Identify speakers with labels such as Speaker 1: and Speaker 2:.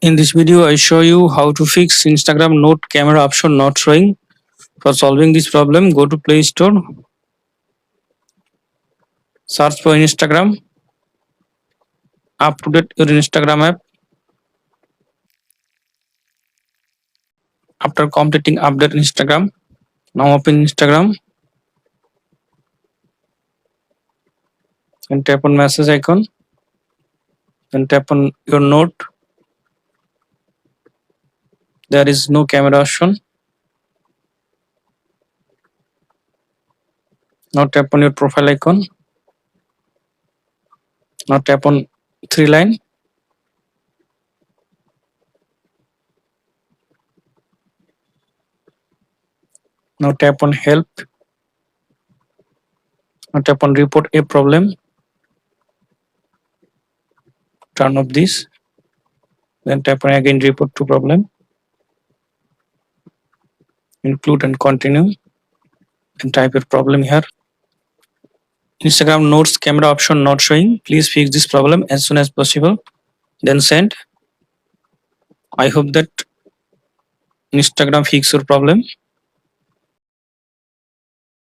Speaker 1: In this video, I show you how to fix Instagram Note camera option not showing. For solving this problem, go to Play Store, search for Instagram, update your Instagram app. After completing update Instagram, now open Instagram and tap on message icon. Then tap on your note. There is no camera option. Now tap on your profile icon. Now tap on three line. Now tap on help. Now tap on report a problem. Turn off this. Then tap on again report to problem. Include and continue. And type your problem here. Instagram Notes camera option not showing. Please fix this problem as soon as possible. Then send. I hope that Instagram fix your problem.